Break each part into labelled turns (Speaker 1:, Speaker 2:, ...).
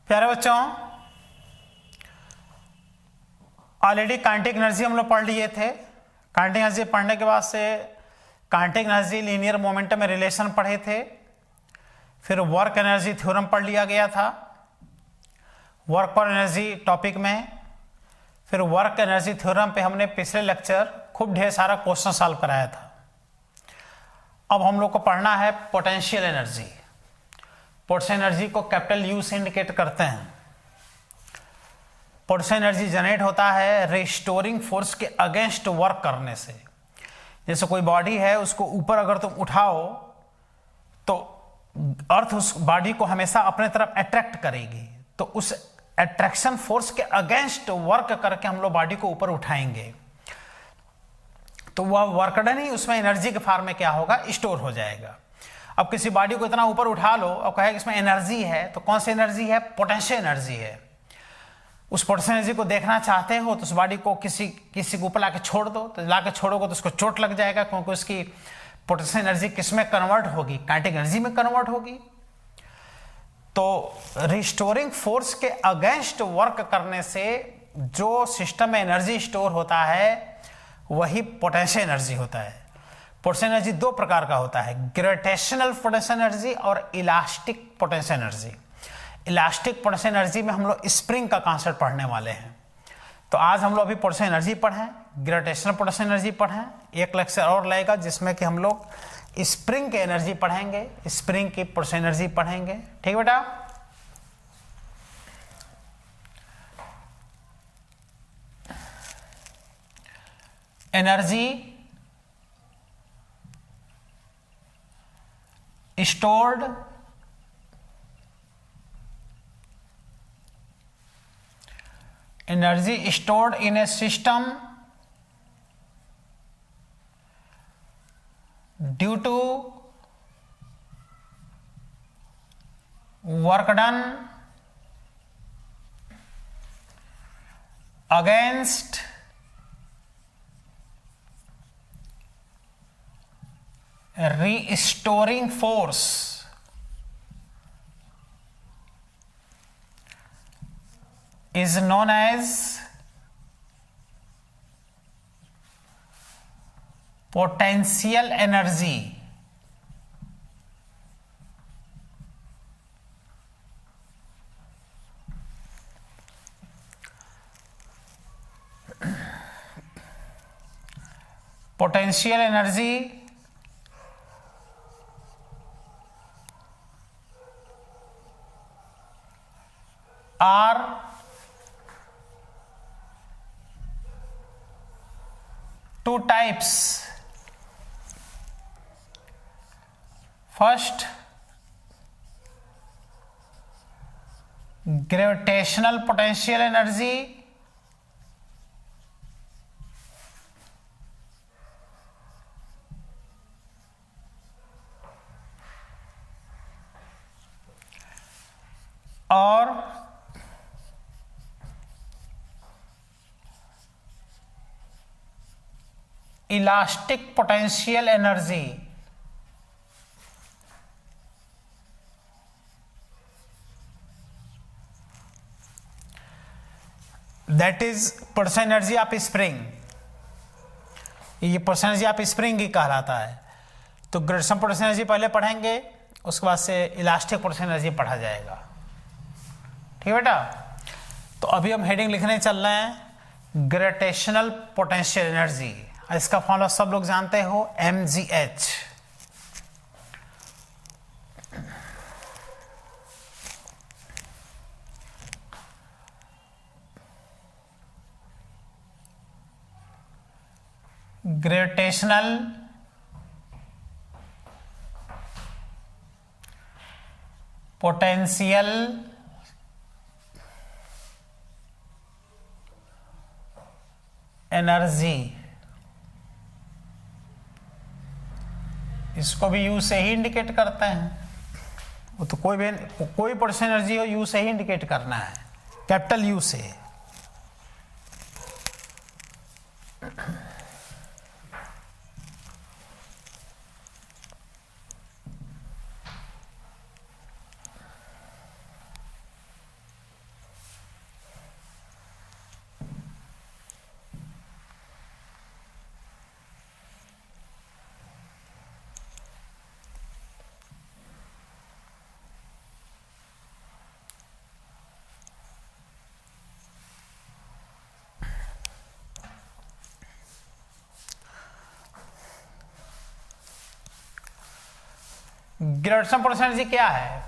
Speaker 1: प्यारे बच्चों, already kinetic energy हम लोग पढ़ लिए थे। काइनेटिक एनर्जी पढ़ने के बाद से काइनेटिक एनर्जी लीनियर मोमेंटम में रिलेशन पढ़े थे। फिर वर्क एनर्जी थ्योरम पढ़ लिया गया था वर्क पर एनर्जी टॉपिक में। फिर वर्क एनर्जी थ्योरम पे हमने पिछले लेक्चर खूब ढेर सारा क्वेश्चन सॉल्व कराया था। अब हम लोग को पढ़ना है पोटेंशियल एनर्जी। पोटेंशियल एनर्जी को कैपिटल यू से इंडिकेट करते हैं। पोटेंशियल एनर्जी जनरेट होता है रिस्टोरिंग फोर्स के अगेंस्ट वर्क करने से। जैसे कोई बॉडी है, उसको ऊपर अगर तुम उठाओ तो अर्थ उस बॉडी को हमेशा अपने तरफ अट्रैक्ट करेगी, तो उस अट्रैक्शन फोर्स के अगेंस्ट वर्क करके हम लोग बॉडी को ऊपर उठाएंगे, तो वह वर्क डन ही उसमें एनर्जी के फॉर्म में क्या होगा, स्टोर हो जाएगा। अब किसी बॉडी को इतना ऊपर उठा लो और कहे कि इसमें एनर्जी है, तो कौन सी एनर्जी है? पोटेंशियल एनर्जी है। उस पोटेंशियल एनर्जी को देखना चाहते हो तो उस बॉडी को किसी के ऊपर लाके छोड़ दो, तो लाके छोड़ोगे तो उसको चोट लग जाएगा, क्योंकि उसकी पोटेंशियल एनर्जी किस में कन्वर्ट होगी? काइनेटिक एनर्जी में कन्वर्ट होगी। तो रिस्टोरिंग फोर्स के अगेंस्ट वर्क करने से जो सिस्टम में एनर्जी स्टोर होता है वही पोटेंशियल एनर्जी होता है। पोटेंशियल एनर्जी दो प्रकार का होता है, ग्रेविटेशनल पोटेंशियल एनर्जी और elastic potential energy. Elastic potential energy में हम लोग स्प्रिंग का कॉन्सेप्ट पढ़ने वाले हैं। तो आज हम लोग अभी पोटेंशियल एनर्जी पढ़ें, ग्रेविटेशनल पोटेंशियल एनर्जी पढ़ें। एक लेक्चर और लगेगा जिसमें कि हम लोग स्प्रिंग की एनर्जी पढ़ेंगे, स्प्रिंग की पोटेंशियल एनर्जी पढ़ेंगे। ठीक बेटा? Energy stored in a system due to work done against restoring force is known as potential energy। Potential energy are two types. First, gravitational potential energy, और elastic potential energy. That is potential energy of spring. ये potential energy of spring ही कहलाता है। तो gravitational potential energy पहले पढ़ेंगे, उसके बाद से इलास्टिक पोटेंशियल एनर्जी पढ़ा जाएगा। ठीक है बेटा? तो अभी हम हेडिंग लिखने चल रहे हैं ग्रेविटेशनल पोटेंशियल एनर्जी। इसका फॉर्मूला सब लोग जानते हो, mgh। ग्रेविटेशनल पोटेंशियल एनर्जी, इसको भी यू से ही इंडिकेट करते हैं। वो तो कोई पोटेंशियल एनर्जी हो, यू से ही इंडिकेट करना है, कैपिटल यू से। ग्रेविटेशनल पोटेंशियल एनर्जी क्या है?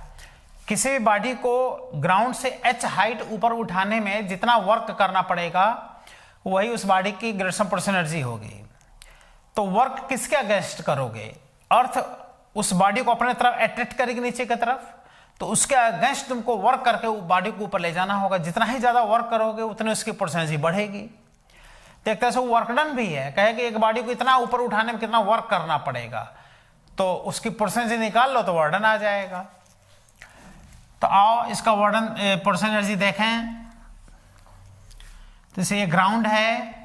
Speaker 1: किसी भी बॉडी को ग्राउंड से h हाइट ऊपर उठाने में जितना वर्क करना पड़ेगा वही उस बॉडी की ग्रेविटेशनल पोटेंशियल एनर्जी होगी। तो वर्क किसके अगेंस्ट करोगे? अर्थ उस बॉडी को अपने तरफ अट्रैक्ट करेगी नीचे की तरफ, तो उसके अगेंस्ट तुमको वर्क करके बॉडी को ऊपर ले जाना होगा। जितना ही ज्यादा वर्क करोगे उतनी उसकी पोटेंशियल एनर्जी बढ़ेगी। तो एक तरह से वर्क डन भी है, कहे कि एक बॉडी को इतना ऊपर उठाने में कितना वर्क करना पड़ेगा, तो उसकी पोटेंशियल एनर्जी निकाल लो तो वर्डन आ जाएगा। तो आओ इसका वर्डन पोटेंशियल एनर्जी देखें। तो ये ग्राउंड है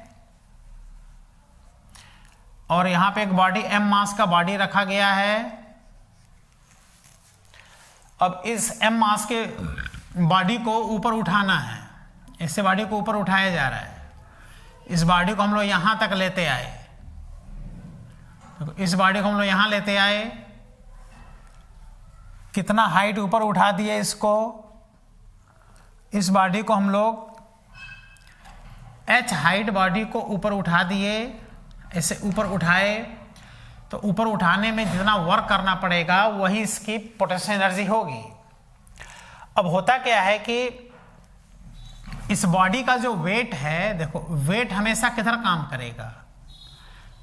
Speaker 1: और यहां पे एक बॉडी m मास का बॉडी रखा गया है। अब इस m मास के बॉडी को ऊपर उठाना है, इससे बॉडी को ऊपर उठाया जा रहा है। इस बॉडी को हम लोग यहां तक लेते आए, तो इस बॉडी को हम लोग यहां लेते आए, कितना हाइट ऊपर उठा दिए इसको। इस बॉडी को हम लोग h हाइट बॉडी को ऊपर उठा दिए, ऐसे ऊपर उठाए, तो ऊपर उठाने में जितना वर्क करना पड़ेगा वही इसकी पोटेंशियल एनर्जी होगी। अब होता क्या है कि इस बॉडी का जो वेट है, देखो वेट हमेशा किधर काम करेगा?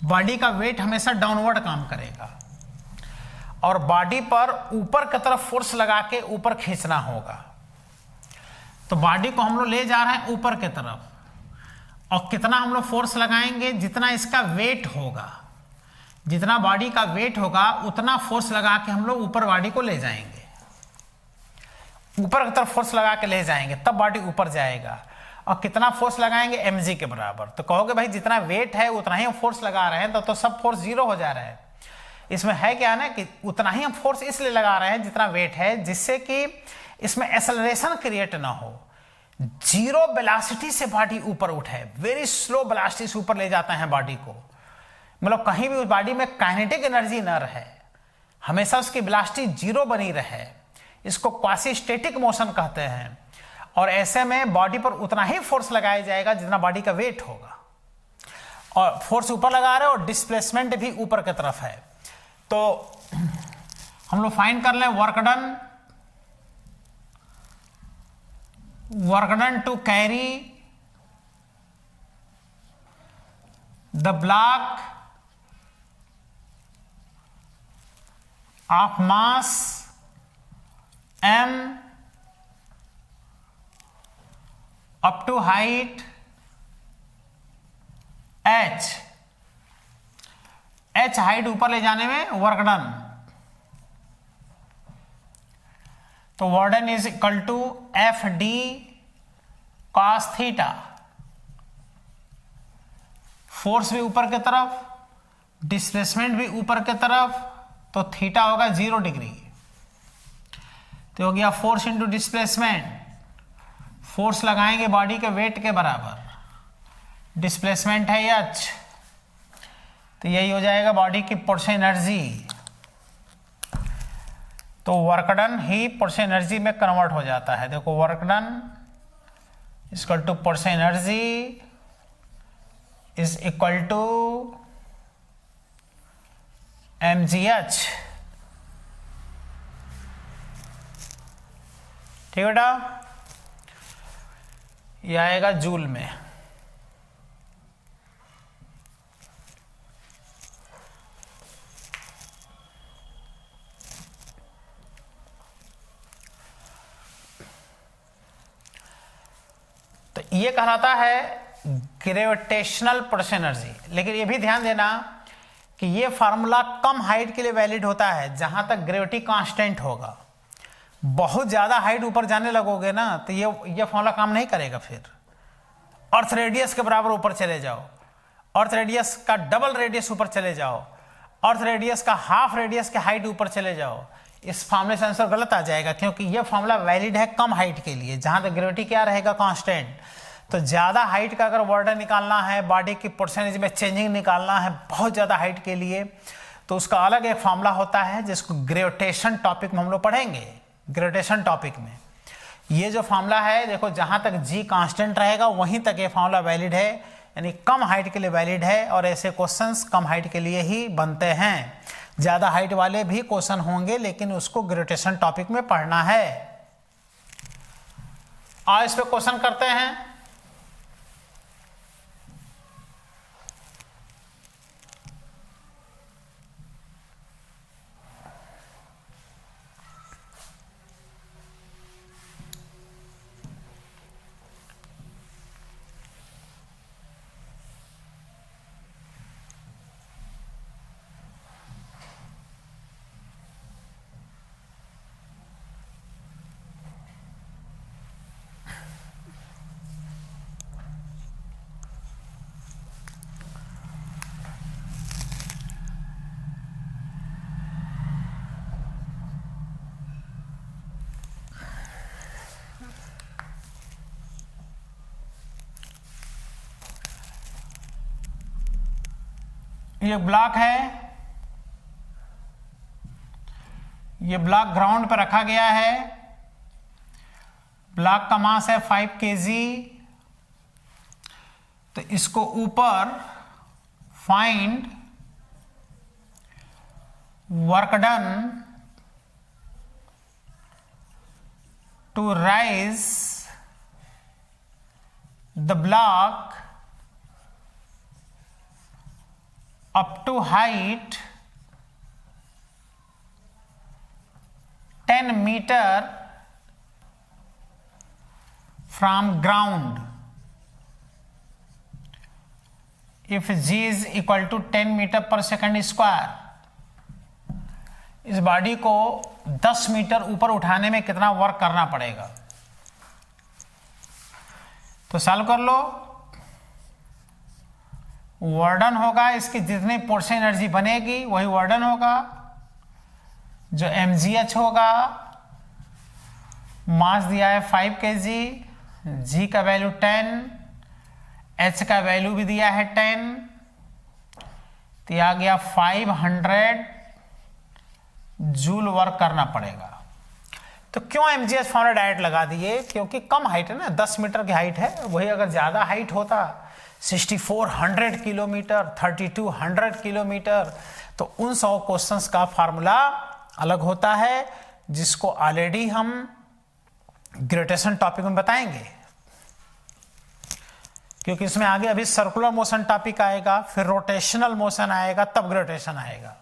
Speaker 1: बॉडी का वेट हमेशा डाउनवर्ड काम करेगा और बॉडी पर ऊपर की तरफ फोर्स लगा के ऊपर खींचना होगा। तो बॉडी को हम लोग ले जा रहे हैं ऊपर की तरफ, और कितना हम लोग फोर्स लगाएंगे? जितना इसका वेट होगा, जितना बॉडी का वेट होगा उतना फोर्स लगा के हम लोग ऊपर बॉडी को ले जाएंगे, ऊपर की तरफ फोर्स लगा के ले जाएंगे, तब बॉडी ऊपर जाएगा। और कितना फोर्स लगाएंगे? mg के बराबर। तो कहोगे भाई जितना वेट है उतना ही हम फोर्स लगा रहे हैं, तो सब फोर्स जीरो हो जा रहा है। इसमें है क्या ना कि उतना ही हम फोर्स इसलिए लगा रहे हैं जितना वेट है, जिससे कि इसमें एक्सेलरेशन क्रिएट ना हो। जीरो वेलोसिटी से बॉडी ऊपर उठे, वेरी स्लो वेलोसिटी से ऊपर ले जाते हैं बॉडी को, मतलब कहीं भी उस बॉडी में काइनेटिक एनर्जी न रहे, हमेशा उसकी वेलोसिटी जीरो बनी रहे। इसको क्वासी स्टैटिक मोशन कहते हैं। और ऐसे में बॉडी पर उतना ही फोर्स लगाया जाएगा जितना बॉडी का वेट होगा, और फोर्स ऊपर लगा रहे हैं और डिस्प्लेसमेंट भी ऊपर की तरफ है। तो हम लोग फाइंड कर लें work done to carry the block of mass m up to height h height ऊपर ले जाने में वर्क डन। तो work done is equal to F D cos theta, force भी ऊपर की तरफ, डिस्प्लेसमेंट भी ऊपर की तरफ, तो थीटा होगा 0 डिग्री। तो हो गया फोर्स इंटू डिस्प्लेसमेंट, फोर्स लगाएंगे बॉडी के वेट के बराबर, डिस्प्लेसमेंट है h, तो यही हो जाएगा बॉडी की पोटेंशियल एनर्जी। तो वर्क डन ही पोटेंशियल एनर्जी में कन्वर्ट हो जाता है। देखो work done equal to potential energy is equal to mgh। ठीक बेटा, ये आएगा जूल में। तो ये कहलाता है ग्रेविटेशनल पोटेंशियल एनर्जी। लेकिन ये भी ध्यान देना कि ये फार्मूला कम हाइट के लिए वैलिड होता है, जहां तक ग्रेविटी कांस्टेंट होगा। बहुत ज्यादा हाइट ऊपर जाने लगोगे ना तो ये फॉर्मूला काम नहीं करेगा। फिर अर्थ रेडियस के बराबर ऊपर चले जाओ, अर्थ रेडियस का डबल रेडियस ऊपर चले जाओ, अर्थ रेडियस का हाफ रेडियस के हाइट ऊपर चले जाओ, इस फॉर्मूले से आंसर गलत आ जाएगा, क्योंकि ये फॉर्मूला वैलिड है कम हाइट के लिए, जहां तक ग्रेविटी क्या रहेगा कांस्टेंट। तो ज्यादा हाइट का अगर वर्डन निकालना है, बॉडी की परसेंटेज में चेंजिंग निकालना है बहुत ज्यादा हाइट के लिए, तो उसका अलग एक फॉर्मूला होता है जिसको ग्रेविटेशन टॉपिक में हम लोग पढ़ेंगे। ग्रेविटेशन टॉपिक में ये जो फॉर्मूला है, देखो जहां तक g कांस्टेंट रहेगा वहीं तक ये फॉर्मूला वैलिड है, यानी कम हाइट के लिए वैलिड है, और ऐसे क्वेश्चंस कम हाइट के लिए ही बनते हैं। ज्यादा हाइट वाले भी क्वेश्चन होंगे, लेकिन उसको ग्रेविटेशन टॉपिक में पढ़ना है। आओ इस पे क्वेश्चन करते हैं। ये ब्लॉक है, ये ब्लॉक ग्राउंड पर रखा गया है। ब्लॉक का मास है 5 kg। तो इसको ऊपर find work done to rise the block up to height 10 meter from ground if g is equal to 10 meter per second square। इस बॉडी को 10 मीटर ऊपर उठाने में कितना वर्क करना पड़ेगा? तो सॉल्व कर लो। वर्डन होगा, इसकी जितनी पोर्शन एनर्जी बनेगी वही वर्डन होगा, जो mgh होगा। मास दिया है 5 kg, g का वैल्यू 10, h का वैल्यू भी दिया है 10, तो आ गया 500 जूल वर्क करना पड़ेगा। तो क्यों mgh फॉर्मूला डायरेक्ट लगा दिए? क्योंकि कम हाइट है ना, 10 मीटर की हाइट है। वही अगर ज्यादा हाइट होता 6400 किलोमीटर, 3200 किलोमीटर, तो उन 100 क्वेश्चंस का फार्मूला अलग होता है, जिसको ऑलरेडी हम ग्रेविटेशन टॉपिक में बताएंगे। क्योंकि इसमें आगे अभी सर्कुलर मोशन टॉपिक आएगा, फिर रोटेशनल मोशन आएगा, तब ग्रेविटेशन आएगा।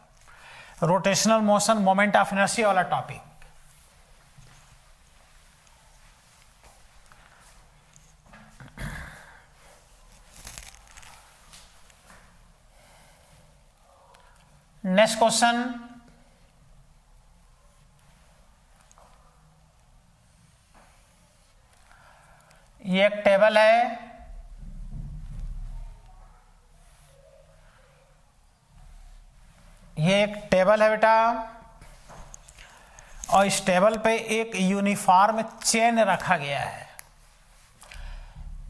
Speaker 1: Rotational motion moment of inertia वाला टॉपिक। नेक्स्ट क्वेश्चन, ये एक टेबल है, ये एक टेबल है बेटा, और इस टेबल पे एक यूनिफॉर्म चेन रखा गया है।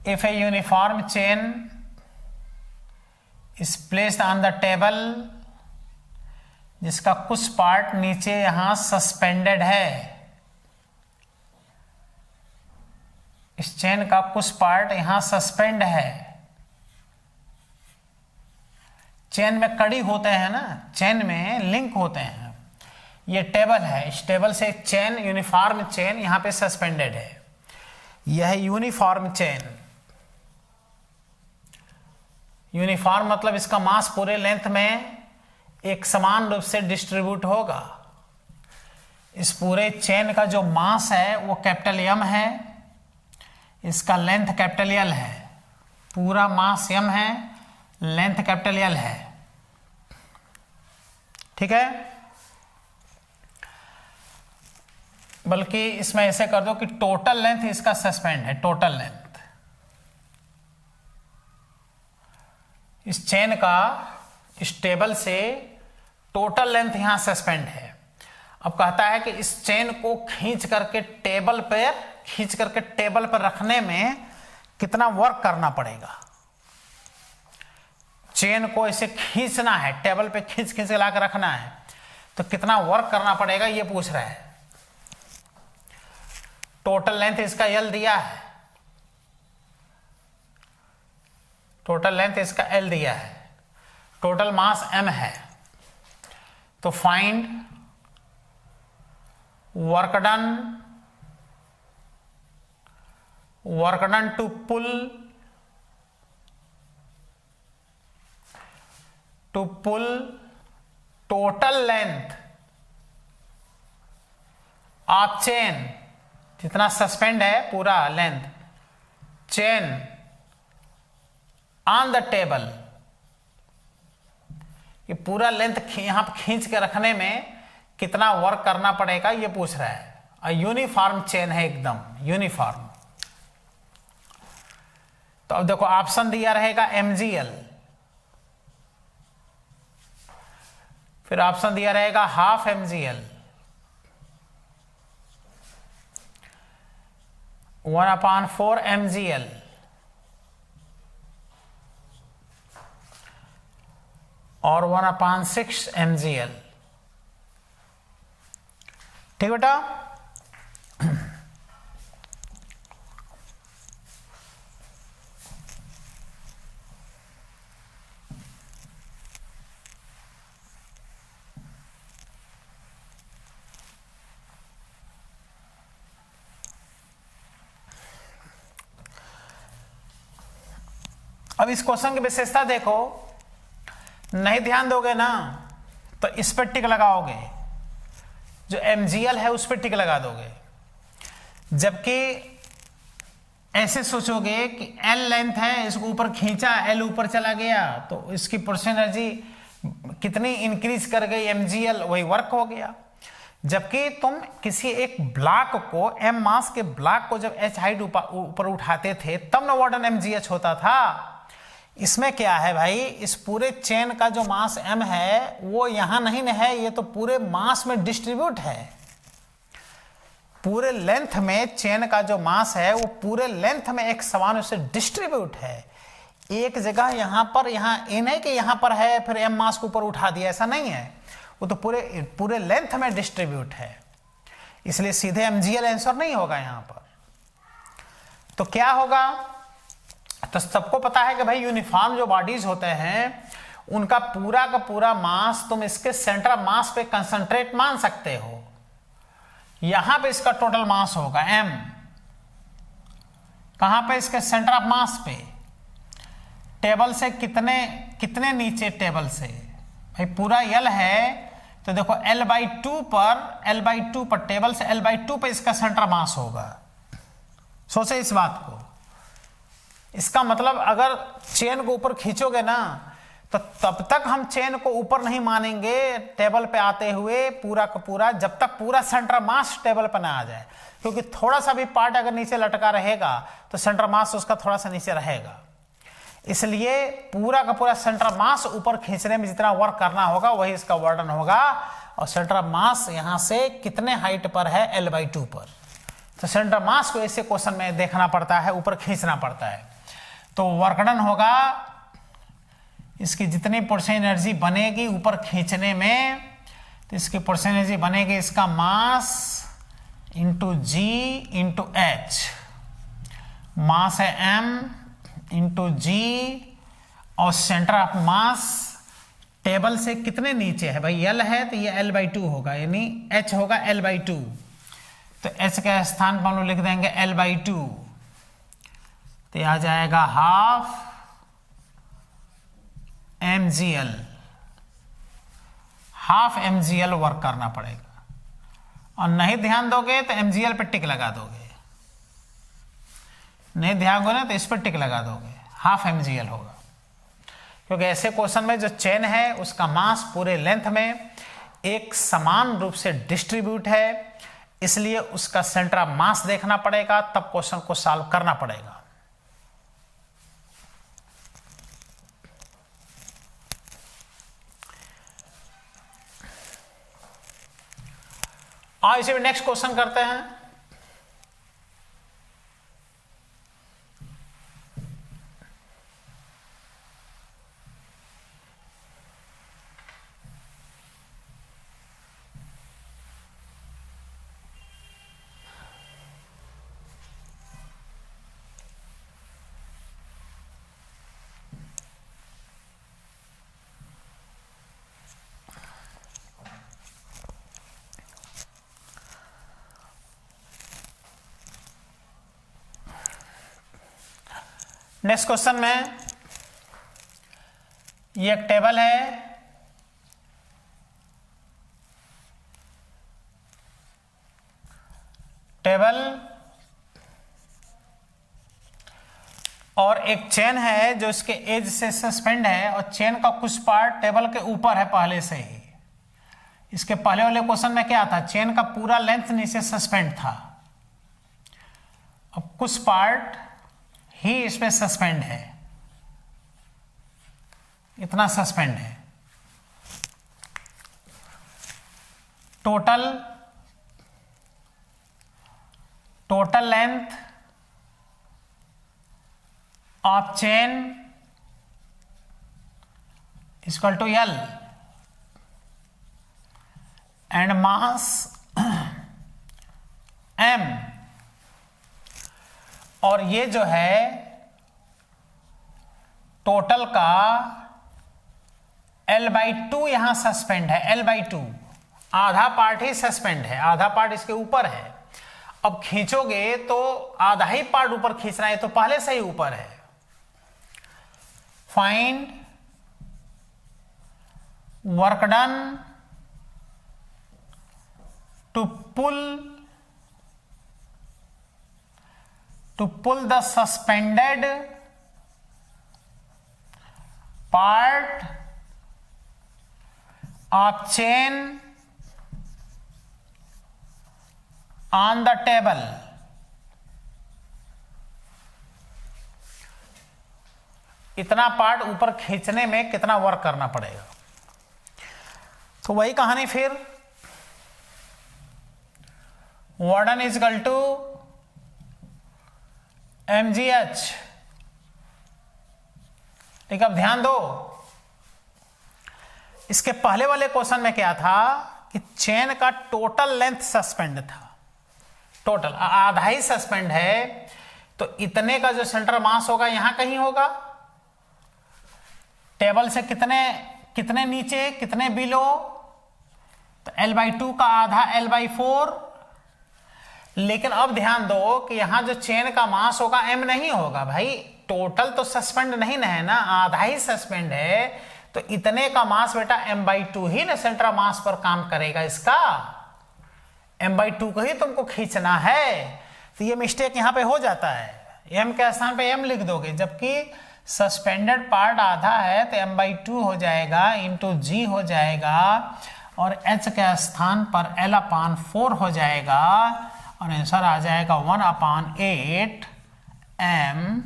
Speaker 1: If a uniform chain is placed on the table, जिसका कुछ पार्ट नीचे यहां सस्पेंडेड है, इस चेन का कुछ पार्ट यहां सस्पेंड है। चेन में कड़ी होते हैं ना, चेन में लिंक होते हैं। ये टेबल है, इस टेबल से चेन, यूनिफॉर्म चेन यहां पे सस्पेंडेड है। यह यूनिफॉर्म चेन। यूनिफॉर्म मतलब इसका मास पूरे लेंथ में एक समान रूप से डिस्ट्रीब्यूट होगा। इस पूरे चेन का जो मास है वो कैपिटल M है, इसका लेंथ कैपिटल L है। पूरा मास M है, लेंथ कैपिटल L है। ठीक है, बल्कि इसमें ऐसे कर दो कि टोटल लेंथ इसका सस्पेंड है। टोटल लेंथ इस चेन का, इस टेबल से टोटल लेंथ यहां सस्पेंड है। अब कहता है कि इस चेन को खींच करके टेबल पर रखने में कितना वर्क करना पड़ेगा। चेन को इसे खींचना है, टेबल पे खींच के ला कर रखना है, तो कितना वर्क करना पड़ेगा ये पूछ रहा है। टोटल लेंथ इसका L दिया है, टोटल लेंथ इसका L दिया है, टोटल मास M है। तो find work done to pull total length of chain, जितना सस्पेंड है पूरा length chain on the table. ये पूरा लेंथ यहां पर खींच के रखने में कितना वर्क करना पड़ेगा ये पूछ रहा है। यूनिफॉर्म चेन है, एकदम यूनिफॉर्म। तो अब देखो ऑप्शन दिया रहेगा mgl, फिर ऑप्शन दिया रहेगा हाफ mgl, 1/4 mgl, और 1/6 mgl। ठीक बेटा। अब इस क्वेश्चन की विशेषता देखो, नहीं ध्यान दोगे ना तो इस पर टिक लगाओगे, जो mgl है उस पर टिक लगा दोगे, जबकि ऐसे सोचोगे कि L लेंथ है, इसको ऊपर खींचा, L ऊपर चला गया तो इसकी परसेंट एनर्जी कितनी इंक्रीज कर गई, mgl वही वर्क हो गया। जबकि तुम किसी एक ब्लॉक को, m मास के ब्लॉक को जब h हाइट ऊपर उठाते थे तब ना वाट mgh होता था। इसमें क्या है भाई, इस पूरे चेन का जो मास m है वो यहां नहीं है, ये तो पूरे मास में डिस्ट्रीब्यूट है। पूरे लेंथ में चेन का जो मास है वो पूरे लेंथ में एक समान रूप से डिस्ट्रीब्यूट है। एक जगह यहां पर, यहां ये नहीं कि यहां पर है फिर m मास को ऊपर उठा दिया, ऐसा नहीं है, वो तो पूरे लेंथ में डिस्ट्रीब्यूट है। इसलिए सीधे mgl आंसर नहीं होगा यहां पर। तो क्या होगा, तो सबको पता है कि भाई यूनिफॉर्म जो बॉडीज होते हैं उनका पूरा का पूरा मास तुम इसके सेंटर ऑफ मास पे कंसंट्रेट मान सकते हो। यहां पे इसका टोटल मास होगा m, कहां पे, इसके सेंटर ऑफ मास पे। टेबल से कितने नीचे, टेबल से भाई पूरा L है तो देखो L/2 पर टेबल से L/2 पे इसका सेंटर मास होगा। सोचे इस बात को। इसका मतलब अगर चेन को ऊपर खींचोगे ना तो तब तक हम चेन को ऊपर नहीं मानेंगे टेबल पे आते हुए पूरा का पूरा, जब तक पूरा सेंटर मास टेबल पर ना आ जाए। क्योंकि थोड़ा सा भी पार्ट अगर नीचे लटका रहेगा तो सेंटर मास उसका थोड़ा सा नीचे रहेगा। इसलिए पूरा का पूरा सेंटर मास ऊपर खींचने में जितना वर्क करना होगा वही इसका वर्डन होगा। और सेंटर मास यहां से कितने हाइट पर है, L/2 पर। तो सेंटर मास को ऐसे क्वेश्चन में देखना पड़ता है, ऊपर खींचना पड़ता है। तो वर्क डन होगा, इसकी जितनी परसेंट एनर्जी बनेगी ऊपर खींचने में, तो इसकी परसेंट एनर्जी बनेगी इसका मास इंटू जी इंटू एच। मास है m इंटू जी, और सेंटर ऑफ मास टेबल से कितने नीचे है भाई, L है तो ये L/2 होगा, यानी H होगा L/2। तो H के स्थान पर हम लोग लिख देंगे L/2, तो यह आ जाएगा half mgl। Half mgl work करना पड़ेगा, और नहीं ध्यान दोगे तो mgl पे टिक लगा दोगे, नहीं ध्यान दोगे ना तो इस पर टिक लगा दोगे, हाफ mgl होगा। क्योंकि ऐसे क्वेश्चन में जो चेन है उसका मास पूरे लेंथ में एक समान रूप से डिस्ट्रीब्यूट है, इसलिए उसका सेंटर ऑफ मास देखना पड़ेगा, तब क्वेश्चन को सॉल्व करना पड़ेगा। और इसे भी नेक्स्ट क्वेश्चन करते हैं। नेक्स्ट क्वेश्चन में ये एक टेबल है, टेबल और एक चेन है जो इसके एज से सस्पेंड है, और चेन का कुछ पार्ट टेबल के ऊपर है पहले से ही। इसके पहले वाले क्वेश्चन में क्या था, चेन का पूरा लेंथ नीचे सस्पेंड था, अब कुछ पार्ट ही इसमें सस्पेंड है, इतना सस्पेंड है। Total length of chain equal to L and mass M, और ये जो है टोटल का L/2 यहां सस्पेंड है, L/2 आधा पार्ट ही सस्पेंड है, आधा पार्ट इसके ऊपर है। अब खींचोगे तो आधा ही पार्ट ऊपर खींचना है, तो पहले से ही ऊपर है। Find work done to pull the suspended part of chain on the table. इतना पार्ट ऊपर खींचने में कितना वर्क करना पड़ेगा, तो वही कहानी फिर work done is equal to mgh। ठीक, अब ध्यान दो, इसके पहले वाले क्वेश्चन में क्या था कि चेन का टोटल लेंथ सस्पेंड था, टोटल आधा ही सस्पेंड है, तो इतने का जो सेंटर मास होगा यहां कहीं होगा, टेबल से कितने नीचे कितने बिलो, तो L/2 का आधा L/4। लेकिन अब ध्यान दो कि यहां जो चेन का मास होगा M नहीं होगा भाई, टोटल तो सस्पेंड नहीं ना है ना, आधा ही सस्पेंड है, तो इतने का मास बेटा M/2 ही ना सेंटर मास पर काम करेगा, इसका M/2 को ही तुमको खींचना है। तो ये मिस्टेक यहां पे हो जाता है, M के स्थान पे M लिख दोगे, जबकि सस्पेंडेड पार्ट आधा है तो M/2 हो जाएगा इंटू G हो जाएगा, और H के स्थान पर L/4 हो जाएगा, और आंसर आ जाएगा 1/8 mgl।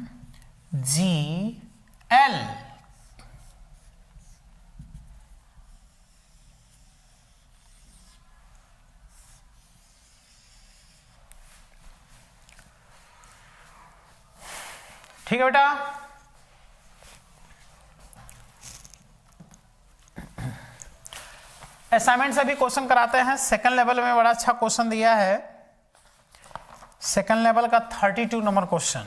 Speaker 1: ठीक है बेटा, असाइनमेंट से भी क्वेश्चन कराते हैं। सेकंड लेवल में बड़ा अच्छा क्वेश्चन दिया है, सेकंड लेवल का 32 number question.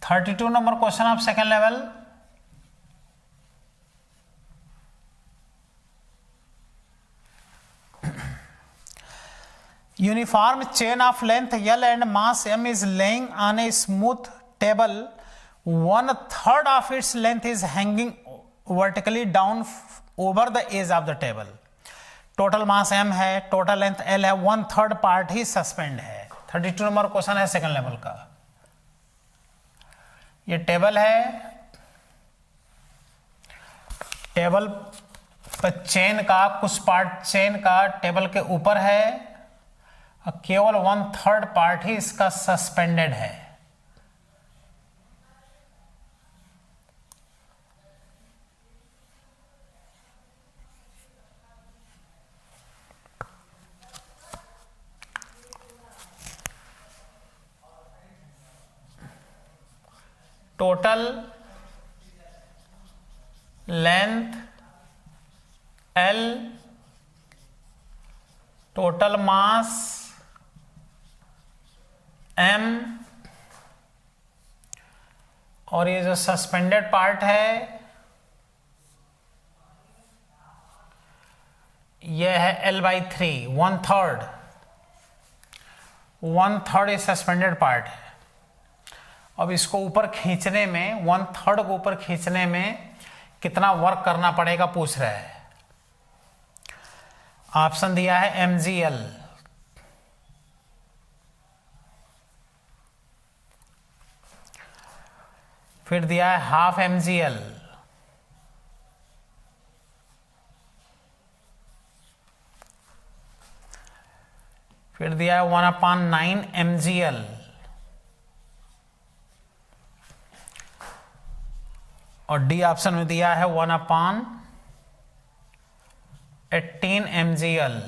Speaker 1: (32 number question of second level. Uniform chain of length L and mass M is laying on a smooth table. 1/3 of its length is hanging vertically down over the edge of the table. Total mass M है, total length L है, 1/3 part ही suspend है। 32 number question है second level का। ये table है, table पर chain का कुछ पार्ट चेन का टेबल के ऊपर है, केवल 1/3 पार्ट ही इसका सस्पेंडेड है। Total length L, total mass M, और ये जो सस्पेंडेड पार्ट है ये है L/3, 1/3 ये सस्पेंडेड पार्ट है। अब इसको ऊपर खींचने में 1/3 को ऊपर खींचने में कितना वर्क करना पड़ेगा पूछ रहा है। ऑप्शन दिया है mgl, फिर दिया है हाफ mgl, फिर दिया है 1/9 mgl, और डी ऑप्शन में दिया है 1/18 mgl।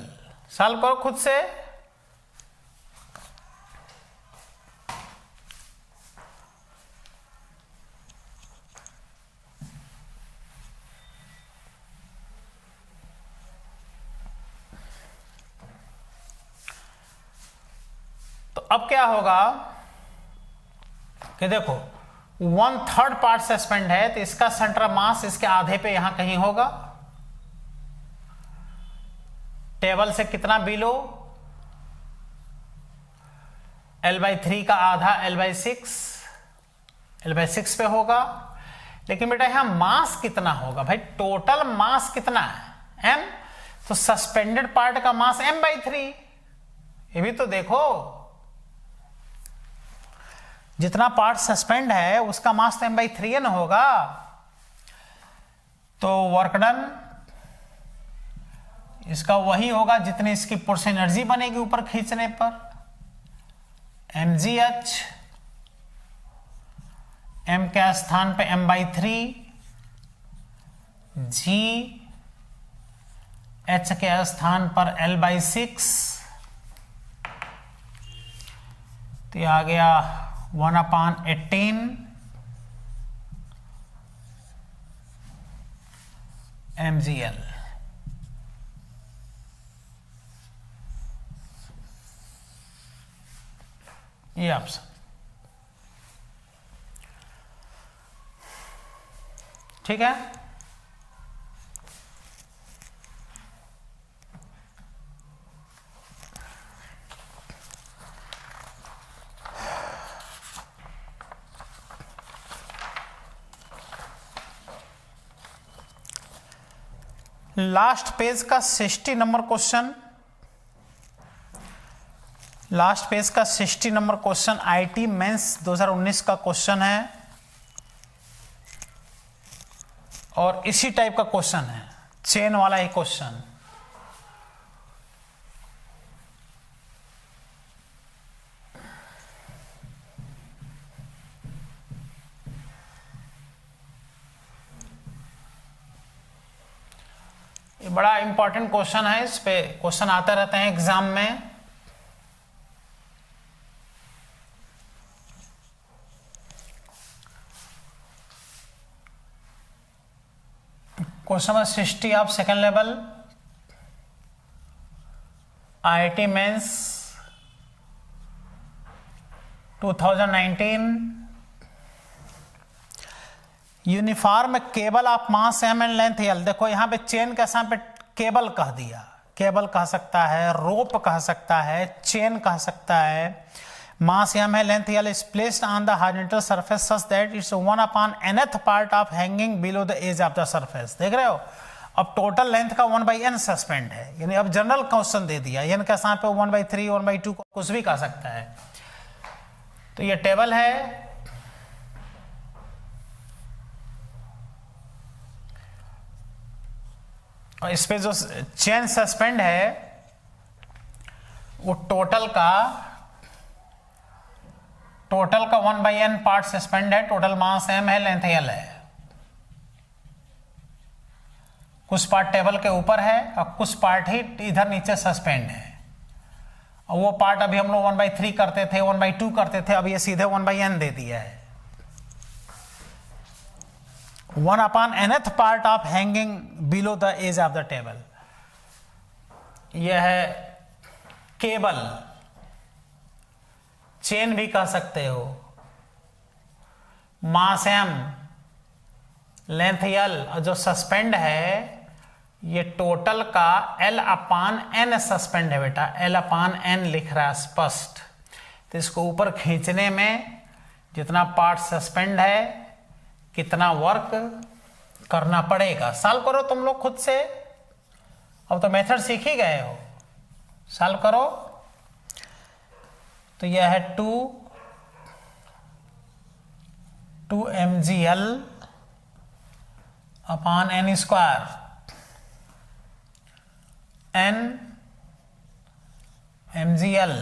Speaker 1: सॉल्व करो खुद से। तो अब क्या होगा कि देखो 1/3 पार्ट सस्पेंड है तो इसका सेंटर ऑफ मास इसके आधे पे यहां कहीं होगा। टेबल से कितना बिलो, L/3 का आधा L/6 पे होगा। लेकिन बेटा यहां मास कितना होगा भाई, टोटल मास कितना है M, तो सस्पेंडेड पार्ट का मास M/3, ये भी तो देखो जितना पार्ट सस्पेंड है उसका मास तो M/3 ना होगा। तो वर्क डन इसका वही होगा जितनी इसकी पुश एनर्जी बनेगी ऊपर खींचने पर, mgh, m के स्थान पे M/3, g h के स्थान पर L/6, तो ये आ गया 1/18 mgl। ये ऑप्शन ठीक है। लास्ट पेज का 60 नंबर क्वेश्चन, लास्ट पेज का 60 नंबर क्वेश्चन आईटी मेंस 2019 का क्वेश्चन है और इसी टाइप का क्वेश्चन है, चेन वाला ही क्वेश्चन। ये बड़ा इंपॉर्टेंट क्वेश्चन है, इस पे क्वेश्चन आते रहते हैं एग्जाम में। Question number 60 of second level IIT mains 2019। Uniform cable of mass m and length L। देखो यहाँ पे चेन के साथ पे केबल कह दिया, केबल कह सकता है, रोप कह सकता है, चेन कह सकता है। मास m है, length L is placed on the horizontal surface such that it's 1/nth part of hanging below the edge of the surface। देख रहे हो, अब टोटल लेंथ का 1/n सस्पेंड है, यानी अब जनरल क्वेश्चन दे दिया। n के साथ पे 1/3 1/2 कुछ भी कह सकता है। तो ये टेबल है, और इस पे जो चेन सस्पेंड है वो टोटल का 1/n पार्ट सस्पेंड है। टोटल मास m है, लेंथ L है। कुछ पार्ट टेबल के ऊपर है और कुछ पार्ट ही इधर नीचे सस्पेंड है। और वो पार्ट अभी हम लोग 1/3 करते थे, 1/2 करते थे, अब ये सीधे 1/n दे दिया है। 1/nth part of hanging below the edge of the table. यह है केबल, चेन भी कह सकते हो, मास m, लेंथ l, और जो सस्पेंड है ये टोटल का L/N सस्पेंड है बेटा, L/N लिख रहा है स्पष्ट। तो इसको ऊपर खींचने में जितना पार्ट सस्पेंड है कितना वर्क करना पड़ेगा। सॉल्व करो तुम लोग खुद से, अब तो मेथड सीख ही गए हो, सॉल्व करो। तो यह है 2 mgl upon n square, n mgl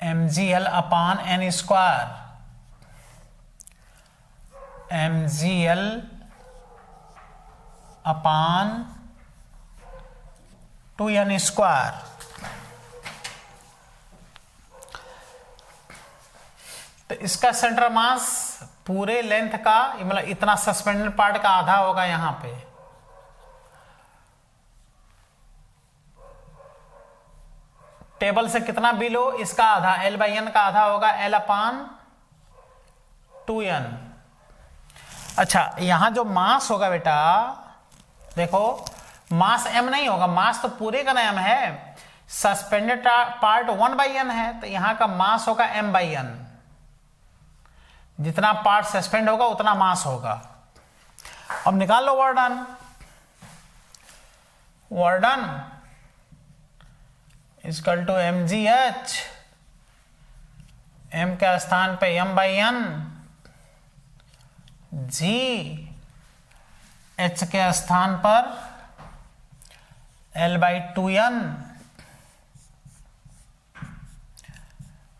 Speaker 1: upon n square, mgl upon 2n square. तो इसका सेंटर मास पूरे लेंथ का मतलब इतना सस्पेंडेड पार्ट का आधा होगा यहां पे, टेबल से कितना बिलो इसका आधा, L/N का आधा होगा L/2n। अच्छा यहां जो मास होगा बेटा देखो, मास m नहीं होगा, मास तो पूरे का नाम है, सस्पेंडेड पार्ट 1/n है, तो यहां का मास होगा m/n। जितना पार्ट सस्पेंड होगा उतना मास होगा। अब निकाल लो work done. Work done equal to mgh, m के स्थान पे m/n, g h के स्थान पर L/2n,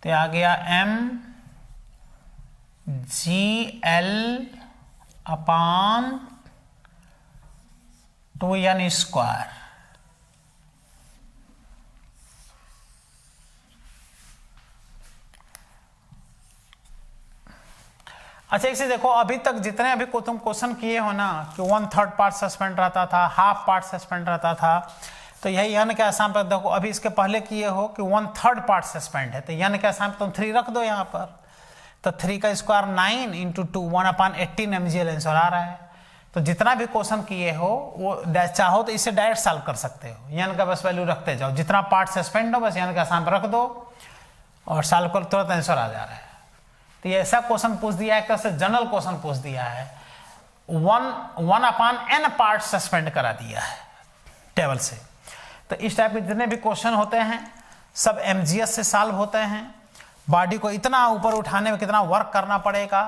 Speaker 1: तो आ गया mgl अपॉन 2n स्क्वायर। अच्छा इसे देखो, अभी तक जितने अभी को तुम क्वेश्चन किए हो ना कि 1/3 पार्ट सस्पेंड रहता था, हाफ पार्ट सस्पेंड रहता था, तो यही n के आसाम पर देखो, अभी इसके पहले किए हो कि 1/3 पार्ट सस्पेंड है, तो n के आसाम पर तुम 3 रख दो यहाँ पर, तो 3 का स्क्वायर 9 इंटू 2 1/18 mgl आंसर आ रहा है। तो जितना भी क्वेश्चन किए हो वो चाहो तो इसे डायरेक्ट सॉल्व कर सकते हो, n का बस वैल्यू रखते जाओ, जितना पार्ट सस्पेंड हो बस n के आसाम पर रख दो और सॉल्व कर, तुरंत आंसर आ जा रहा है। तो ये ऐसा क्वेश्चन पूछ दिया है, एक तरह से जनरल क्वेश्चन पूछ दिया है, 1/n पार्ट सस्पेंड करा दिया है टेबल से। तो इस टाइप के जितने भी क्वेश्चन होते हैं सब mgs से सॉल्व होते हैं। बॉडी को इतना ऊपर उठाने में कितना वर्क करना पड़ेगा,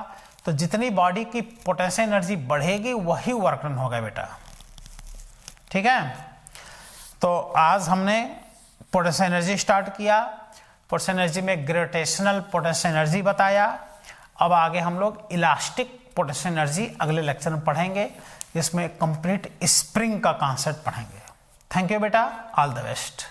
Speaker 1: तो जितनी बॉडी की पोटेंशियल एनर्जी बढ़ेगी वही वर्क डन होगा बेटा, ठीक है। तो आज हमने पोटेंशियल एनर्जी स्टार्ट किया, पोटेंशियल एनर्जी में ग्रेविटेशनल पोटेंशियल एनर्जी बताया। अब आगे हम लोग इलास्टिक पोटेंशियल एनर्जी अगले लेक्चर में पढ़ेंगे, जिसमें कंप्लीट स्प्रिंग का कॉन्सेप्ट पढ़ेंगे। थैंक यू बेटा, ऑल द बेस्ट।